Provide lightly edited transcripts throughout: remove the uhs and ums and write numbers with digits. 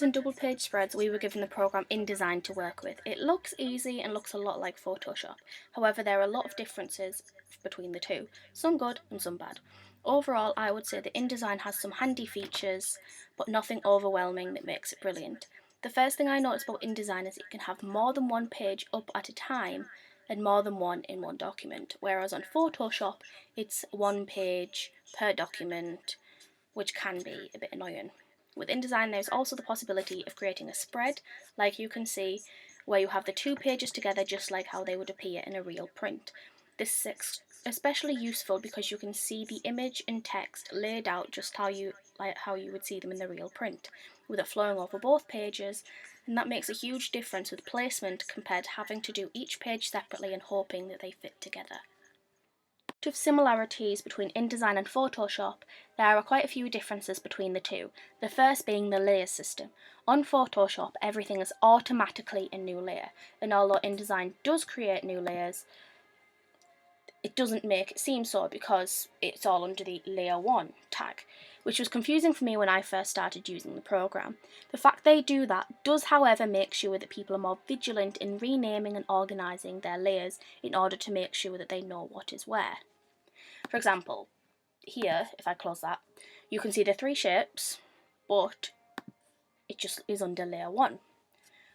And double page spreads we were given the program InDesign to work with. It looks easy and looks a lot like Photoshop. However, there are a lot of differences between the two, some good and some bad. Overall, I would say that InDesign has some handy features, but nothing overwhelming that makes it brilliant. The first thing I noticed about InDesign is it can have more than one page up at a time and more than one in one document, whereas on Photoshop it's one page per document, which can be a bit annoying. With InDesign, there's also the possibility of creating a spread, like you can see, where you have the two pages together just like how they would appear in a real print. This is especially useful because you can see the image and text laid out just how you would see them in the real print, with it flowing over both pages, and that makes a huge difference with placement compared to having to do each page separately and hoping that they fit together. Of similarities between InDesign and Photoshop, there are quite a few differences between the two, the first being the layers system. On Photoshop, everything is automatically a new layer, and although InDesign does create new layers, it doesn't make it seem so because it's all under the Layer 1 tag, which was confusing for me when I first started using the program. The fact they do that does, however, make sure that people are more vigilant in renaming and organising their layers in order to make sure that they know what is where. For example, here, if I close that, you can see the three shapes, but it just is under layer 1.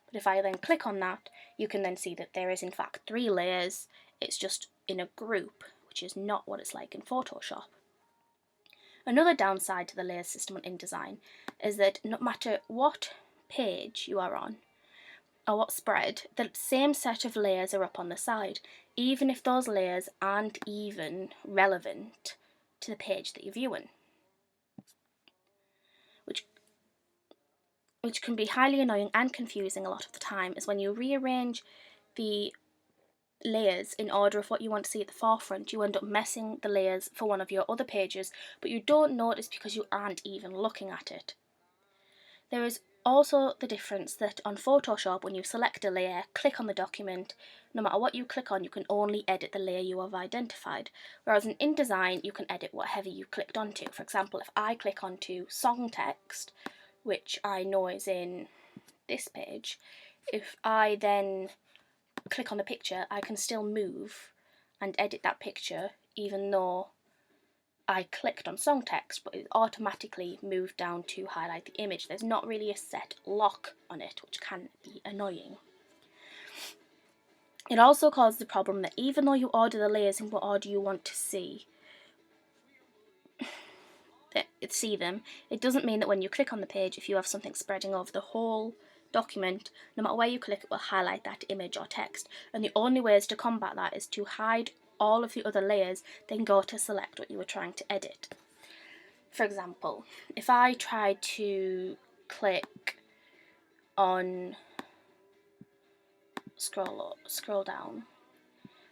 But if I then click on that, you can then see that there is in fact 3 layers, it's just in a group, which is not what it's like in Photoshop. Another downside to the layer system on InDesign is that no matter what page you are on, or what spread, the same set of layers are up on the side, even if those layers aren't even relevant to the page that you're viewing. Which can be highly annoying and confusing a lot of the time, is when you rearrange the layers in order of what you want to see at the forefront, you end up messing the layers for one of your other pages, but you don't notice because you aren't even looking at it. There is also the difference that on Photoshop, when you select a layer, click on the document, no matter what you click on, you can only edit the layer you have identified, whereas in InDesign, you can edit whatever you clicked onto. For example, if I click onto song text, which I know is in this page, if I then click on the picture, I can still move and edit that picture even though I clicked on song text, but it automatically moved down to highlight the image. There's not really a set lock on it, which can be annoying. It also causes the problem that even though you order the layers in what order you want to see them, it doesn't mean that when you click on the page, if you have something spreading over the whole document, no matter where you click, it will highlight that image or text. And the only ways to combat that is to hide all of the other layers, then go to select what you were trying to edit. For example, if I try to click on scroll down,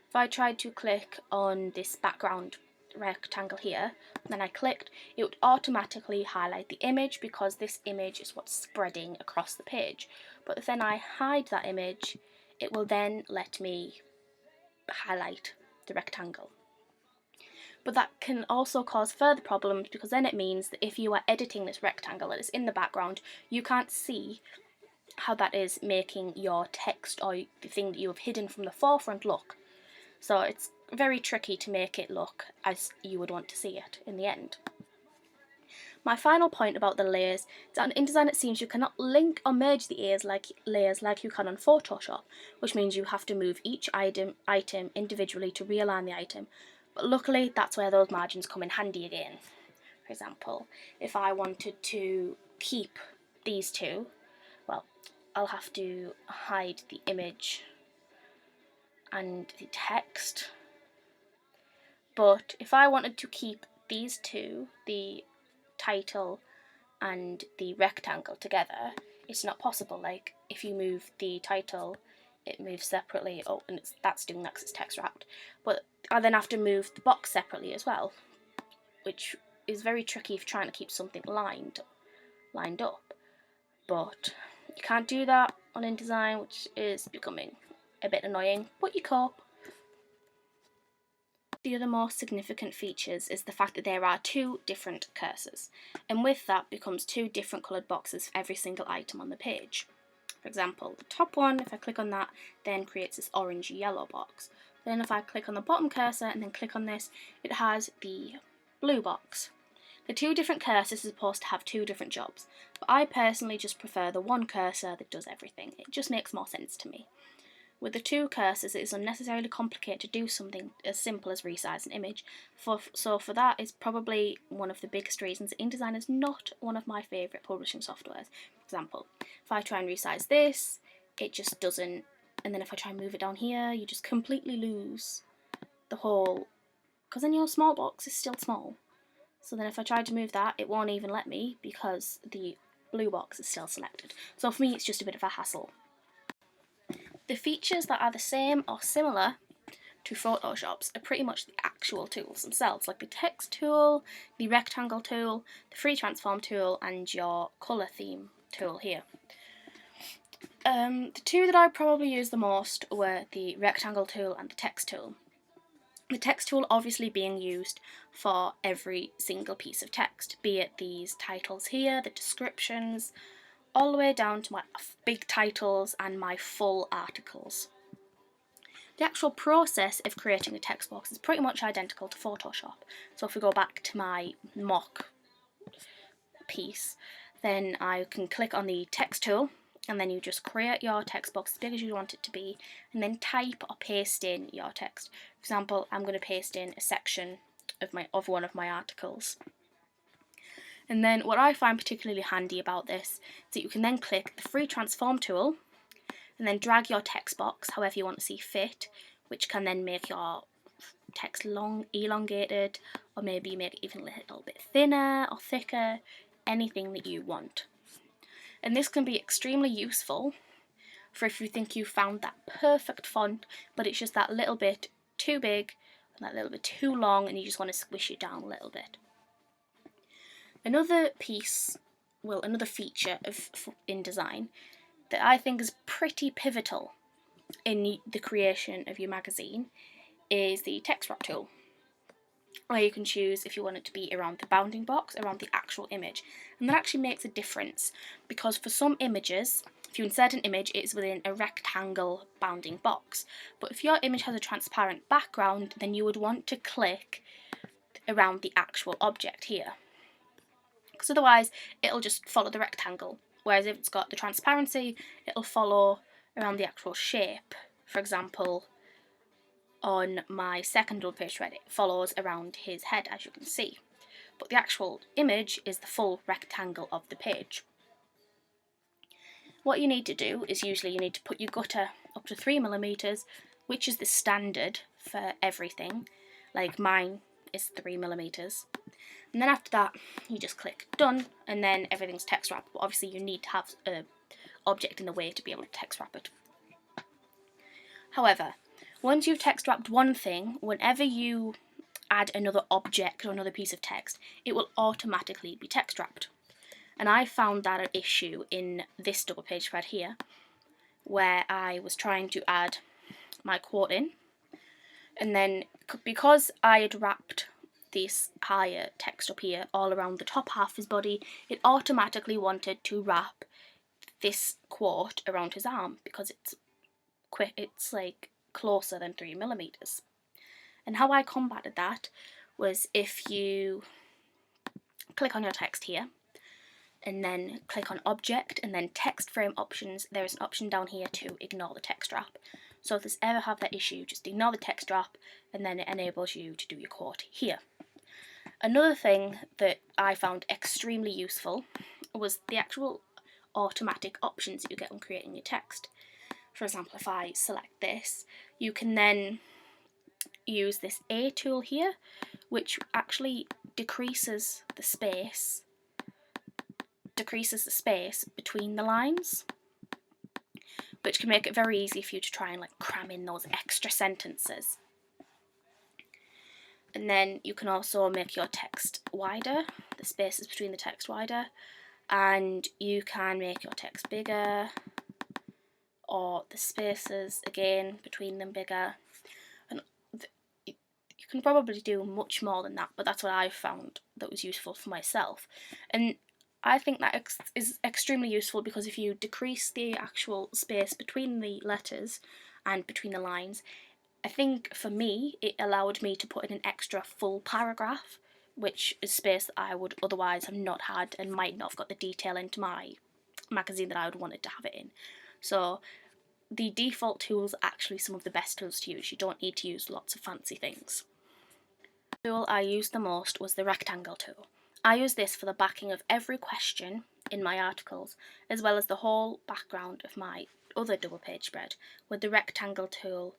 if I tried to click on this background rectangle here, then I clicked, it would automatically highlight the image because this image is what's spreading across the page. But if then I hide that image, it will then let me highlight the rectangle. But that can also cause further problems because then it means that if you are editing this rectangle that is in the background, you can't see how that is making your text or the thing that you have hidden from the forefront look. So it's very tricky to make it look as you would want to see it in the end. My final point about the layers is that on InDesign it seems you cannot link or merge the layers like you can on Photoshop, which means you have to move each item individually to realign the item. But luckily that's where those margins come in handy again. For example, if I wanted to keep these two, well, I'll have to hide the image and the text. But if I wanted to keep these two, the title and the rectangle, together, it's not possible. Like, if you move the title, it moves separately. Oh, and that's doing that because it's text wrapped. But I then have to move the box separately as well, which is very tricky if trying to keep something lined up. But you can't do that on InDesign, which is becoming a bit annoying, but you cope. The other more significant features is the fact that there are two different cursors, and with that becomes two different coloured boxes for every single item on the page. For example, the top one, if I click on that, then creates this orange-yellow box. Then if I click on the bottom cursor and then click on this, it has the blue box. The two different cursors are supposed to have two different jobs, but I personally just prefer the one cursor that does everything. It just makes more sense to me. With the two cursors, it is unnecessarily complicated to do something as simple as resize an image. So for that is probably one of the biggest reasons InDesign is not one of my favourite publishing softwares. For example, if I try and resize this, it just doesn't, and then if I try and move it down here, you just completely lose the whole, because then your small box is still small. So then if I try to move that, it won't even let me because the blue box is still selected. So for me, it's just a bit of a hassle. The features that are the same or similar to Photoshop's are pretty much the actual tools themselves, like the text tool, the rectangle tool, the free transform tool, and your colour theme tool here. The two that I probably used the most were the rectangle tool and the text tool. The text tool obviously being used for every single piece of text, be it these titles here, the descriptions, all the way down to my big titles and my full articles. The actual process of creating a text box is pretty much identical to Photoshop. So if we go back to my mock piece, then I can click on the text tool and then you just create your text box as big as you want it to be and then type or paste in your text. For example, I'm going to paste in a section of one of my articles. And then what I find particularly handy about this is that you can then click the free transform tool and then drag your text box however you want to see fit, which can then make your text long, elongated, or maybe make it even a little bit thinner or thicker, anything that you want. And this can be extremely useful for if you think you found that perfect font, but it's just that little bit too big and that little bit too long and you just want to squish it down a little bit. Another feature of InDesign that I think is pretty pivotal in the creation of your magazine is the text wrap tool, where you can choose if you want it to be around the bounding box, around the actual image. And that actually makes a difference because for some images, if you insert an image, it's within a rectangle bounding box. But if your image has a transparent background, then you would want to click around the actual object here, because otherwise it'll just follow the rectangle. Whereas if it's got the transparency, it'll follow around the actual shape. For example, on my second double page spread, it follows around his head, as you can see. But the actual image is the full rectangle of the page. What you need to do is usually you need to put your gutter up to 3mm, which is the standard for everything. Like mine is 3mm. And then after that, you just click done, and then everything's text wrapped. But obviously you need to have an object in the way to be able to text wrap it. However, once you've text wrapped one thing, whenever you add another object or another piece of text, it will automatically be text wrapped. And I found that an issue in this double page spread here, where I was trying to add my quote in, and then because I had wrapped this higher text up here all around the top half of his body, it automatically wanted to wrap this quote around his arm because it's like closer than 3mm. And how I combated that was if you click on your text here and then click on object and then text frame options, there is an option down here to ignore the text wrap. So if there's ever have that issue, just ignore the text wrap and then it enables you to do your quote here. Another thing that I found extremely useful was the actual automatic options that you get when creating your text. For example, if I select this, you can then use this A tool here, which actually decreases the space between the lines, which can make it very easy for you to try and cram in those extra sentences. And then you can also make your text wider, the spaces between the text wider, and you can make your text bigger, or the spaces again between them bigger. And you You can probably do much more than that, but that's what I've found that was useful for myself. And I think that is extremely useful because if you decrease the actual space between the letters and between the lines, I think for me it allowed me to put in an extra full paragraph, which is space that I would otherwise have not had and might not have got the detail into my magazine that I would wanted to have it in. So the default tools are actually some of the best tools to use. You don't need to use lots of fancy things. The tool I used the most was the rectangle tool. I use this for the backing of every question in my articles, as well as the whole background of my other double page spread. With the rectangle tool,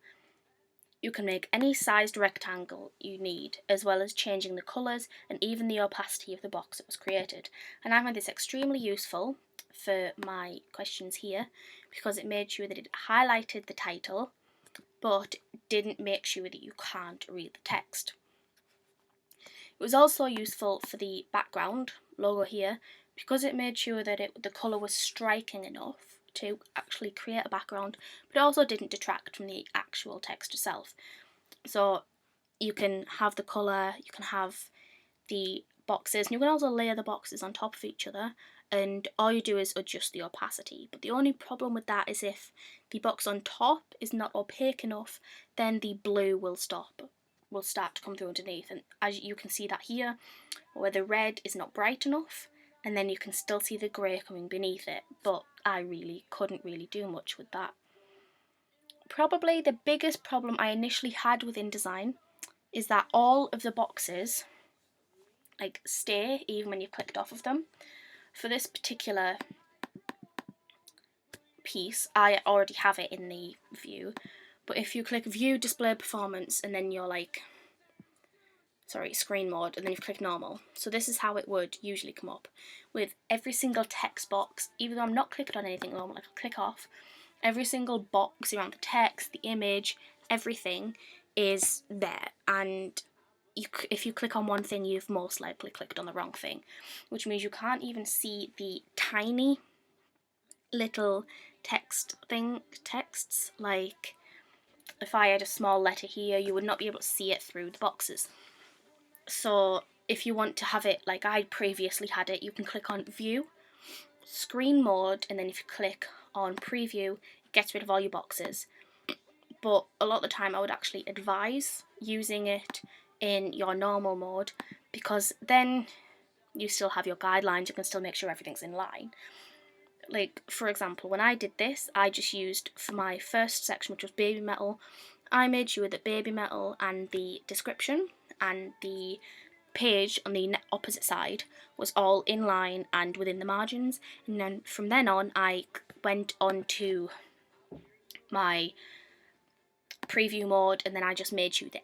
you can make any sized rectangle you need, as well as changing the colours and even the opacity of the box that was created. And I find this extremely useful for my questions here because it made sure that it highlighted the title but didn't make sure that you can't read the text. It was also useful for the background logo here because it made sure that the colour was striking enough to actually create a background, but it also didn't detract from the actual text itself. So you can have the colour, you can have the boxes, and you can also layer the boxes on top of each other, and all you do is adjust the opacity. But the only problem with that is if the box on top is not opaque enough, then the blue will start to come through underneath, and as you can see that here, where the red is not bright enough, and then you can still see the grey coming beneath it, but I really couldn't do much with that. Probably the biggest problem I initially had with InDesign is that all of the boxes stay even when you've clicked off of them. For this particular piece, I already have it in the view, but if you click view display performance and then you're screen mode, and then you've clicked normal. So this is how it would usually come up with every single text box, even though I'm not clicking on anything normal, I'll click off. Every single box around the text, the image, everything is there, and if you click on one thing, you've most likely clicked on the wrong thing, which means you can't even see the tiny little texts. Like if I had a small letter here, you would not be able to see it through the boxes. So if you want to have it like I previously had it, you can click on view, screen mode, and then if you click on preview, it gets rid of all your boxes. But a lot of the time I would actually advise using it in your normal mode, because then you still have your guidelines, you can still make sure everything's in line. Like for example, when I did this, I just used, for my first section, which was baby metal, I made sure that baby metal and the description and the page on the opposite side was all in line and within the margins, and then from then on I went on to my preview mode, and then I just made sure that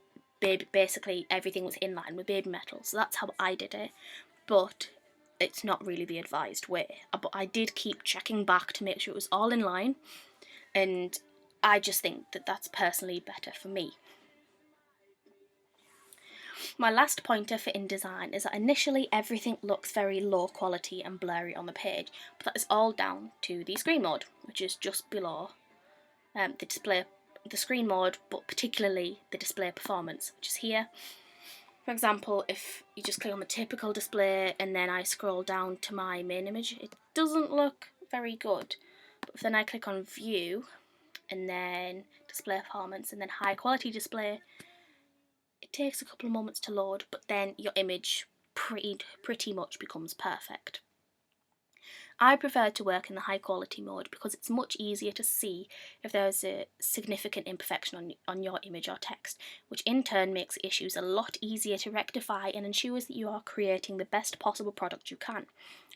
basically everything was in line with baby metal. So that's how I did it, but it's not really the advised way. But I did keep checking back to make sure it was all in line, and I just think that that's personally better for me. My last pointer for InDesign is that initially everything looks very low quality and blurry on the page, but that is all down to the screen mode, which is just below the screen mode, but particularly the display performance, which is here. For example, if you just click on the typical display and then I scroll down to my main image, it doesn't look very good. But if then I click on view and then display performance and then high quality display, it takes a couple of moments to load, but then your image pretty much becomes perfect. I prefer to work in the high quality mode because it's much easier to see if there's a significant imperfection on your image or text, which in turn makes issues a lot easier to rectify and ensures that you are creating the best possible product you can.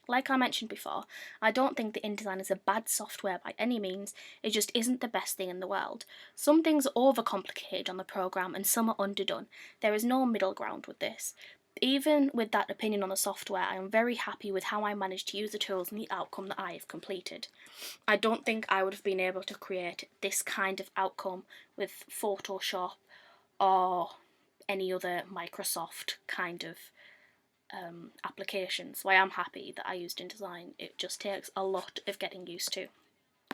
Like I mentioned before, I don't think that InDesign is a bad software by any means, it just isn't the best thing in the world. Some things are overcomplicated on the program and some are underdone. There is no middle ground with this. Even with that opinion on the software, I am very happy with how I managed to use the tools and the outcome that I have completed. I don't think I would have been able to create this kind of outcome with Photoshop or any other Microsoft kind of application. So I am happy that I used InDesign. It just takes a lot of getting used to.